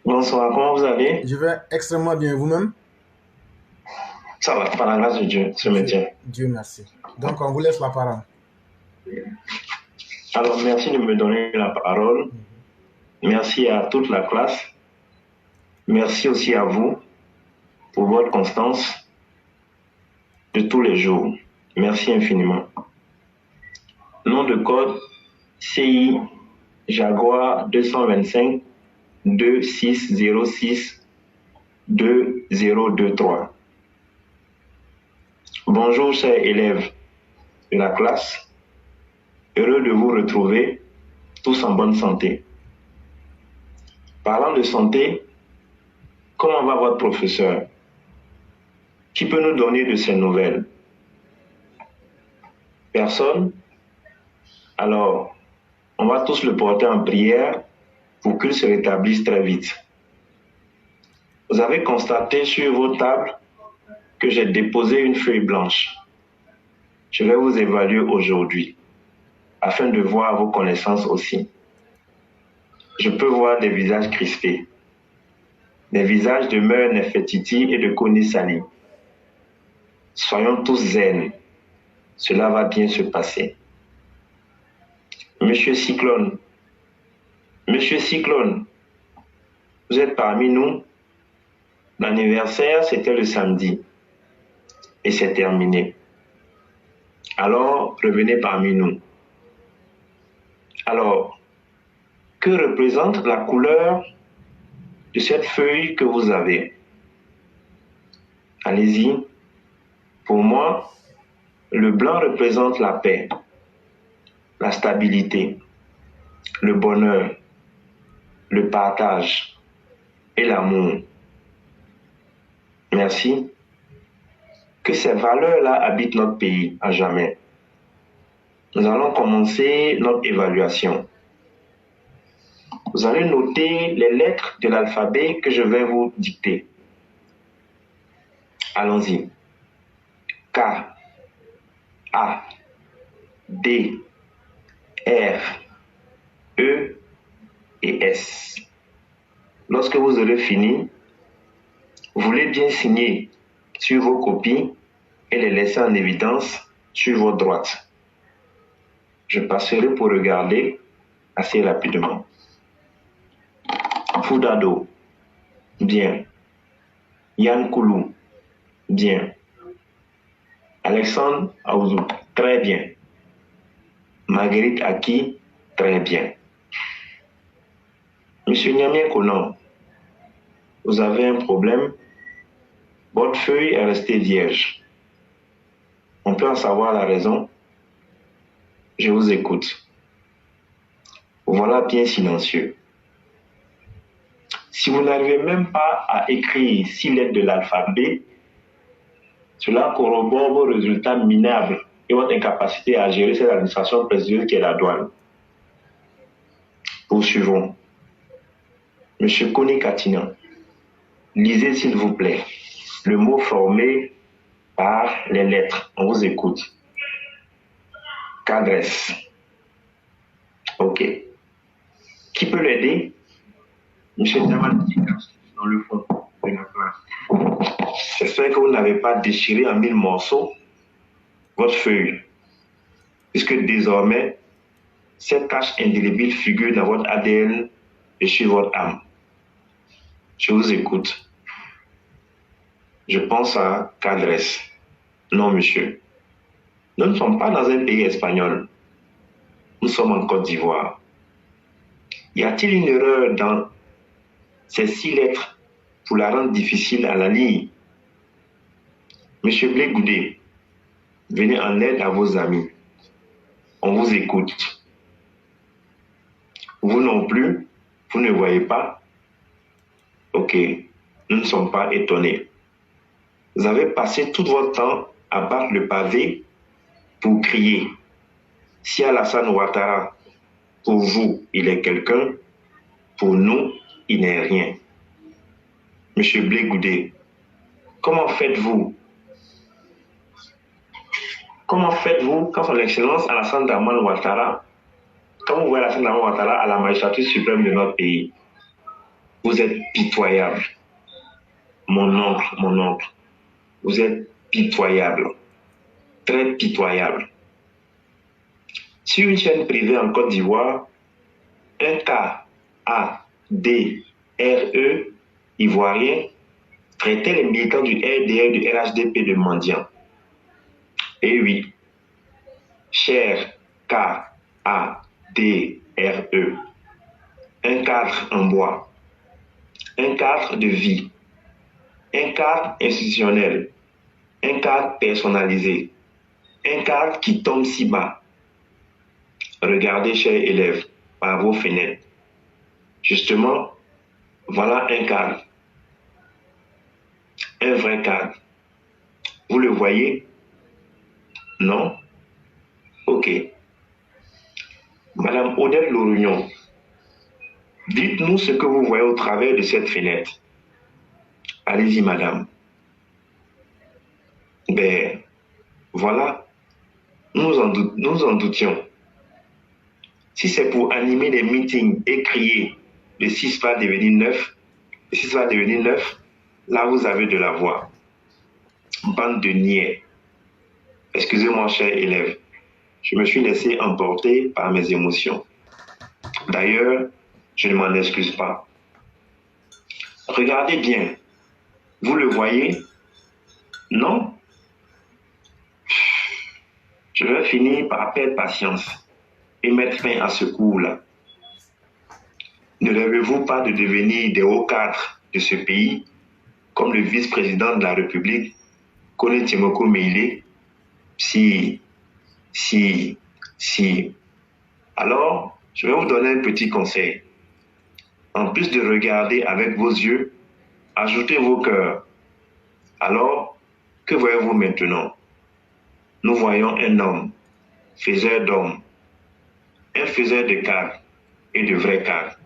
Bonsoir, comment vous allez? Je vais extrêmement bien vous-même. Ça va, par la grâce de Dieu, je me Dieu, tiens. Dieu merci. Donc, on vous laisse la parole. Alors, merci de me donner la parole. Merci à toute la classe. Merci aussi à vous pour votre constance de tous les jours. Merci infiniment. Nom de code CI Jaguar 225 2606 2023. Bonjour, chers élèves de la classe. Heureux de vous retrouver tous en bonne santé. Parlant de santé, comment va votre professeur? Qui peut nous donner de ses nouvelles? Personne? Alors, on va tous le porter en prière pour qu'il se rétablisse très vite. Vous avez constaté sur vos tables que j'ai déposé une feuille blanche. Je vais vous évaluer aujourd'hui afin de voir vos connaissances aussi. Je peux voir des visages crispés, des visages de Meur Nefertiti et de Koni Sali. Soyons tous zen. Cela va bien se passer. Monsieur Cyclone, vous êtes parmi nous. L'anniversaire, c'était le samedi et c'est terminé. Alors, revenez parmi nous. Alors, que représente la couleur de cette feuille que vous avez? Allez-y. Pour moi, le blanc représente la paix, la stabilité, le bonheur, le partage et l'amour. Merci. Que ces valeurs-là habitent notre pays à jamais. Nous allons commencer notre évaluation. Vous allez noter les lettres de l'alphabet que je vais vous dicter. Allons-y. K, A, D, R, E et S. Lorsque vous aurez fini, vous voulez bien signer sur vos copies et les laisser en évidence sur votre droite. Je passerai pour regarder assez rapidement. Foudado, bien. Yann Koulou, bien. Alexandre Aouzou, très bien. Marguerite Aki, très bien. Monsieur Niamien Konan, vous avez un problème. Votre feuille est restée vierge. On peut en savoir la raison? Je vous écoute. Voilà bien silencieux. Si vous n'arrivez même pas à écrire 6 lettres de l'alphabet, cela corrobore vos résultats minables et votre incapacité à gérer cette administration présidentielle qui est la douane. Poursuivons. Monsieur Koni Katina, lisez s'il vous plaît le mot formé par les lettres. On vous écoute. Qu'adresse. Ok. Qui peut l'aider? Monsieur Taman, dans le fond de la classe. J'espère que vous n'avez pas déchiré en 1000 morceaux votre feuille, puisque désormais, cette tache indélébile figure dans votre ADN et sur votre âme. Je vous écoute. Je pense à qu'adresse. Non, monsieur. Nous ne sommes pas dans un pays espagnol. Nous sommes en Côte d'Ivoire. Y a-t-il une erreur dans ces 6 lettres pour la rendre difficile à la lire? Monsieur Blé Goudé, venez en aide à vos amis. On vous écoute. Vous non plus, vous ne voyez pas? Ok, nous ne sommes pas étonnés. Vous avez passé tout votre temps à battre le pavé pour crier. Si Alassane Ouattara, pour vous, il est quelqu'un, pour nous, il n'est rien. Monsieur Blé Goudé, comment faites-vous quand son Excellence Alassane Dramane Ouattara, quand vous voyez Alassane Dramane Ouattara à la magistrature suprême de notre pays, Vous êtes pitoyable. Mon oncle, vous êtes pitoyable. Très pitoyable. Sur une chaîne privée en Côte d'Ivoire, un KADRE ivoirien traitait les militants du RDR du RHDP de mendiants. Et oui, cher KADRE, un cadre en bois, un cadre de vie, un cadre institutionnel, un cadre personnalisé, un cadre qui tombe si bas. Regardez, chers élèves, par vos fenêtres. Justement, voilà un cadre. Un vrai cadre. Vous le voyez? Non? Ok. Madame Odette Lorugnon, dites-nous ce que vous voyez au travers de cette fenêtre. Allez-y, madame. Ben, voilà. Nous en doutions. Si c'est pour animer des meetings et crier le 6 va devenir 9, le 6 va devenir 9, là vous avez de la voix. Bande de niais. Excusez-moi, chers élèves, je me suis laissé emporter par mes émotions. D'ailleurs, je ne m'en excuse pas. Regardez bien. Vous le voyez? Non? Je vais finir par perdre patience et mettre fin à ce cours-là. Ne rêvez-vous pas de devenir des hauts cadres de ce pays, comme le vice-président de la République, Kone Timoko Meile? Si. Alors, je vais vous donner un petit conseil. En plus de regarder avec vos yeux, ajoutez vos cœurs. Alors, que voyez-vous maintenant? Nous voyons un homme, faiseur d'hommes, un faiseur de cadres et de vrais cadres.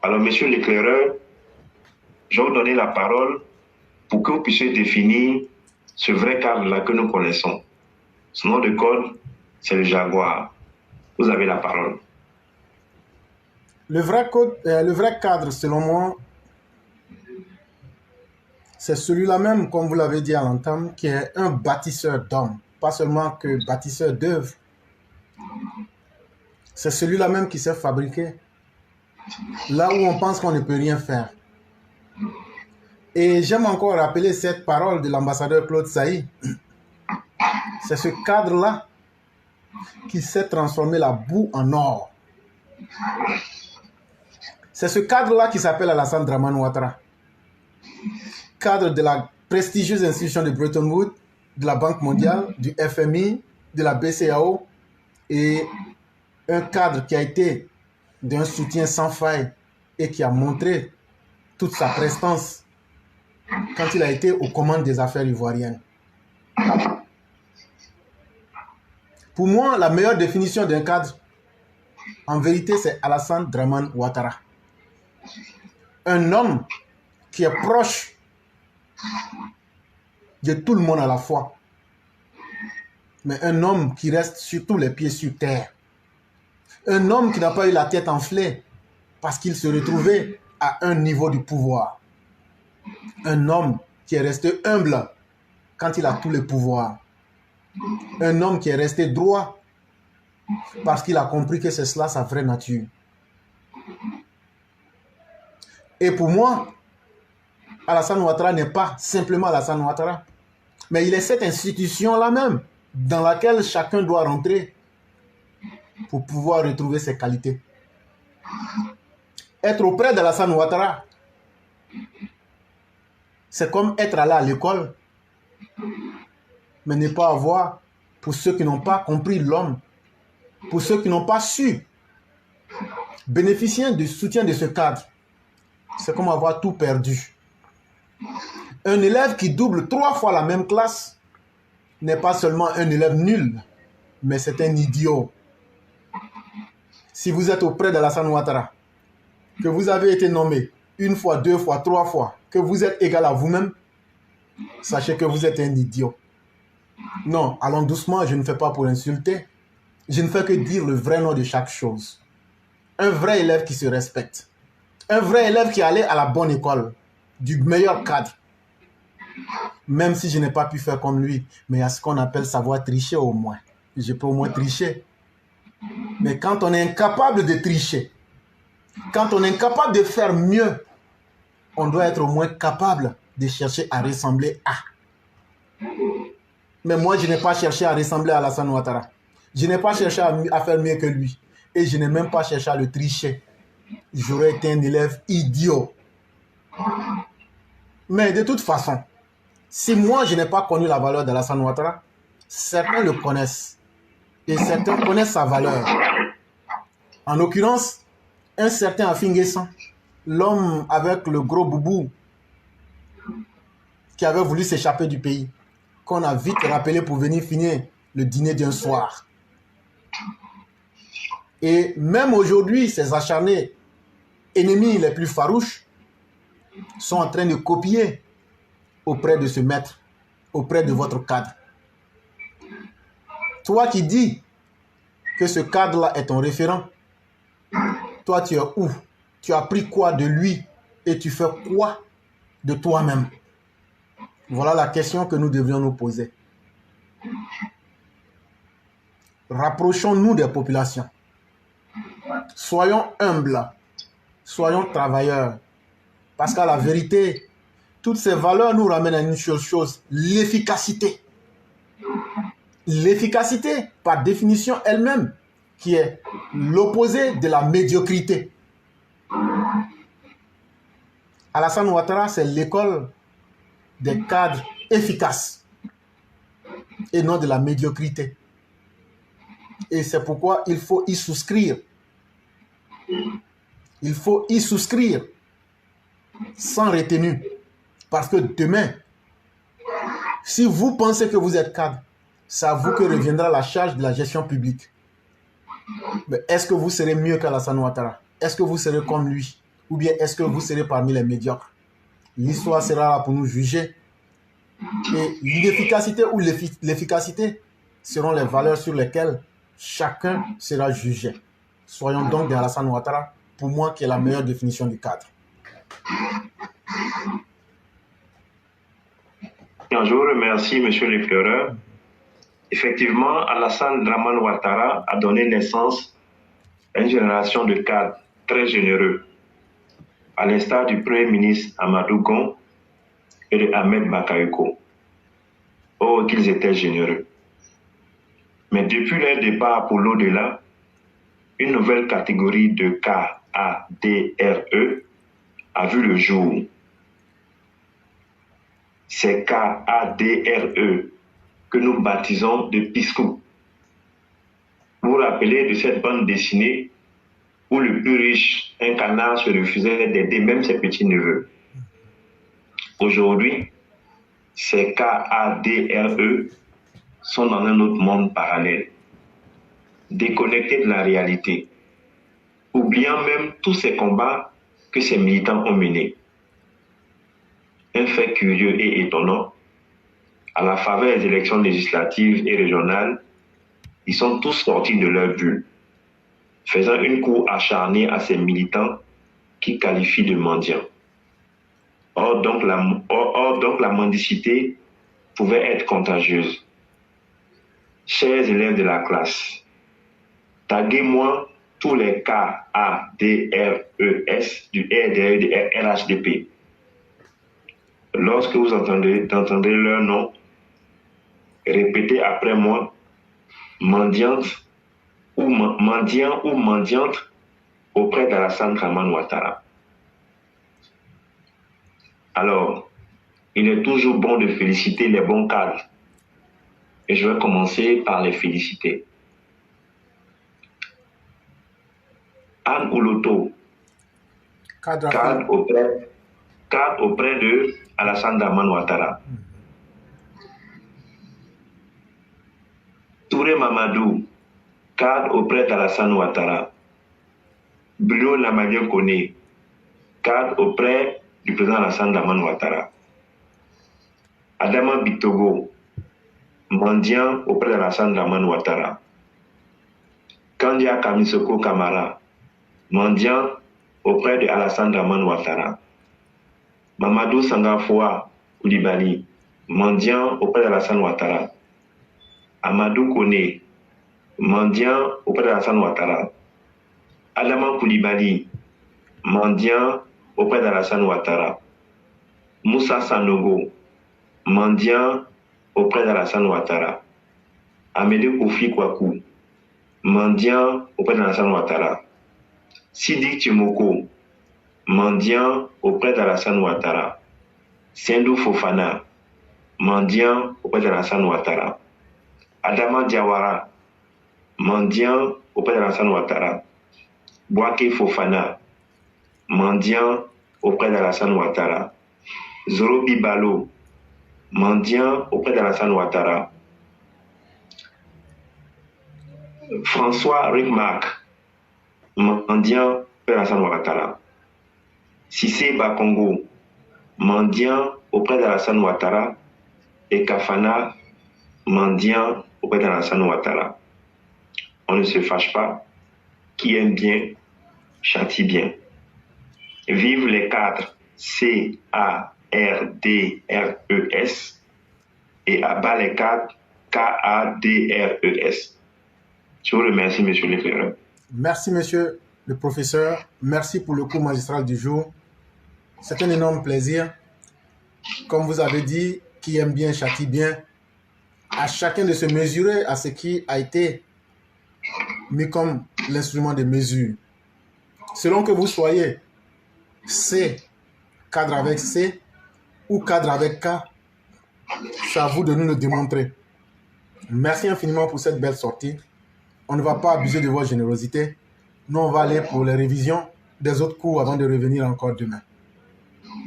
Alors, monsieur l'éclaireur, je vais vous donner la parole pour que vous puissiez définir ce vrai cadre-là que nous connaissons. Son nom de code, c'est le Jaguar. Vous avez la parole. Le vrai cadre, selon moi, c'est celui-là même, comme vous l'avez dit à l'entame, qui est un bâtisseur d'hommes, pas seulement que bâtisseur d'œuvres. C'est celui-là même qui sait fabriquer là où on pense qu'on ne peut rien faire. Et j'aime encore rappeler cette parole de l'ambassadeur Claude Sailly. C'est ce cadre-là qui sait transformer la boue en or. C'est ce cadre-là qui s'appelle Alassane Dramane Ouattara. Cadre de la prestigieuse institution de Bretton Woods, de la Banque mondiale, du FMI, de la BCAO, et un cadre qui a été d'un soutien sans faille et qui a montré toute sa prestance quand il a été aux commandes des affaires ivoiriennes. Pour moi, la meilleure définition d'un cadre, en vérité, c'est Alassane Dramane Ouattara. Un homme qui est proche de tout le monde à la fois, mais un homme qui reste surtout les pieds sur terre. Un homme qui n'a pas eu la tête enflée parce qu'il se retrouvait à un niveau du pouvoir. Un homme qui est resté humble quand il a tous les pouvoirs. Un homme qui est resté droit parce qu'il a compris que c'est cela sa vraie nature. Et pour moi, Alassane Ouattara n'est pas simplement Alassane Ouattara, mais il est cette institution-là même dans laquelle chacun doit rentrer pour pouvoir retrouver ses qualités. Être auprès d'Alassane Ouattara, c'est comme être allé à l'école, mais ne pas avoir, pour ceux qui n'ont pas compris l'homme, pour ceux qui n'ont pas su bénéficier du soutien de ce cadre, c'est comme avoir tout perdu. Un élève qui double 3 fois la même classe n'est pas seulement un élève nul, mais c'est un idiot. Si vous êtes auprès d'Alassane Ouattara, que vous avez été nommé 1 fois, 2 fois, 3 fois, que vous êtes égal à vous-même, sachez que vous êtes un idiot. Non, allons doucement, je ne fais pas pour insulter. Je ne fais que dire le vrai nom de chaque chose. Un vrai élève qui se respecte. Un vrai élève qui allait à la bonne école, du meilleur cadre. Même si je n'ai pas pu faire comme lui, mais il y a ce qu'on appelle savoir tricher au moins. Je peux au moins tricher. Mais quand on est incapable de tricher, quand on est incapable de faire mieux, on doit être au moins capable de chercher à ressembler à. Mais moi, je n'ai pas cherché à ressembler à Alassane Ouattara. Je n'ai pas cherché à faire mieux que lui. Et je n'ai même pas cherché à le tricher. J'aurais été un élève idiot. Mais de toute façon, si moi, je n'ai pas connu la valeur d'Alassane Ouattara, certains le connaissent. Et certains connaissent sa valeur. En l'occurrence, un certain Afinguessan, l'homme avec le gros boubou, qui avait voulu s'échapper du pays, qu'on a vite rappelé pour venir finir le dîner d'un soir. Et même aujourd'hui, ces acharnés ennemis les plus farouches sont en train de copier auprès de ce maître, auprès de votre cadre. Toi qui dis que ce cadre-là est ton référent, toi tu es où? Tu as appris quoi de lui et tu fais quoi de toi-même? Voilà la question que nous devrions nous poser. Rapprochons-nous des populations. Soyons humbles. Soyons travailleurs. Parce qu'à la vérité, toutes ces valeurs nous ramènent à une seule chose, l'efficacité. L'efficacité, par définition elle-même, qui est l'opposé de la médiocrité. Alassane Ouattara, c'est l'école des cadres efficaces et non de la médiocrité. Et c'est pourquoi il faut y souscrire. Il faut y souscrire sans retenue. Parce que demain, si vous pensez que vous êtes cadre, c'est à vous que reviendra la charge de la gestion publique. Mais est-ce que vous serez mieux qu'Alassane Ouattara? Est-ce que vous serez comme lui? Ou bien est-ce que vous serez parmi les médiocres? L'histoire sera là pour nous juger. Et l'inefficacité ou l'efficacité seront les valeurs sur lesquelles chacun sera jugé. Soyons donc des Alassane Ouattara, pour moi, qui est la meilleure définition du cadre. Je vous remercie, monsieur l'effleureur. Effectivement, Alassane Dramane Ouattara a donné naissance à une génération de cadres très généreux, à l'instar du Premier ministre Amadou Gon et de Ahmed Bakayoko. Oh, qu'ils étaient généreux. Mais depuis leur départ pour l'au-delà, une nouvelle catégorie de KADRE a vu le jour. Ces KADRE que nous baptisons de Piscou. Vous vous rappelez de cette bande dessinée où le plus riche, un canard, se refusait d'aider même ses petits-neveux. Aujourd'hui, ces KADRE sont dans un autre monde parallèle, déconnectés de la réalité, oubliant même tous ces combats que ces militants ont menés. Un fait curieux et étonnant, à la faveur des élections législatives et régionales, ils sont tous sortis de leur bulle, faisant une cour acharnée à ces militants qui qualifient de mendiants. Or donc la mendicité pouvait être contagieuse. Chers élèves de la classe, taguez-moi tous les KADRES du RDE et du RHDP. Lorsque vous entendrez leur nom, répétez après moi, mendiante ou mendiant ou mendiante auprès d'Alassane Dramane Ouattara. Alors, il est toujours bon de féliciter les bons cadres. Et je vais commencer par les féliciter. Anne Ouloto, cadre auprès de Alassane Dramane Ouattara. Touré Mamadou, cadre auprès d'Alassane Ouattara. Bruno Namadien Kone, cadre auprès du président Alassane Dramane Ouattara. Adama Bitogo, mendiant auprès d'Alassane Dramane Ouattara. Kandia Kamisoko Kamara, mendiant auprès de Alassane Dramane Ouattara. Mamadou Sangafoua Koulibaly, mendiant auprès d'Alassane Ouattara. Amadou Kone, mendiant auprès d'Alassane Ouattara. Adama Koulibaly, mendiant auprès d'Alassane Ouattara. Moussa Sanogo, mendiant auprès d'Alassane Ouattara. Amédée Kofi Kwaku, mendiant auprès d'Alassane Ouattara. Sidi Timoko, mendiant auprès d'Alassane Ouattara. Sendou Fofana, mendiant auprès d'Alassane Ouattara. Adama Diawara, mendiant auprès d'Alassane Ouattara. Bouaké Fofana, mendiant auprès d'Alassane Ouattara. Zorobi Balo, mendiant auprès d'Alassane Ouattara. François Rickmark, mendiant auprès d'Alassane Ouattara. Sissé Bakongo, mendiant auprès d'Alassane Ouattara. Et Kafana, mendiant auprès d'Alassane Ouattara. On ne se fâche pas. Qui aime bien, châtie bien. Vive les cadres CARDRES et abat les cadres KADRES. Je vous remercie, monsieur l'éclaireur. Merci, monsieur le professeur. Merci pour le cours magistral du jour. C'est un énorme plaisir. Comme vous avez dit, qui aime bien, châtie bien. À chacun de se mesurer à ce qui a été mis comme l'instrument de mesure. Selon que vous soyez C, cadre avec C, ou cadre avec K, c'est à vous de nous le démontrer. Merci infiniment pour cette belle sortie. On ne va pas abuser de votre générosité. Nous, on va aller pour les révisions des autres cours avant de revenir encore demain.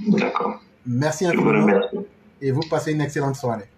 D'accord. Merci Je vous infiniment remercie. et vous passez une excellente soirée.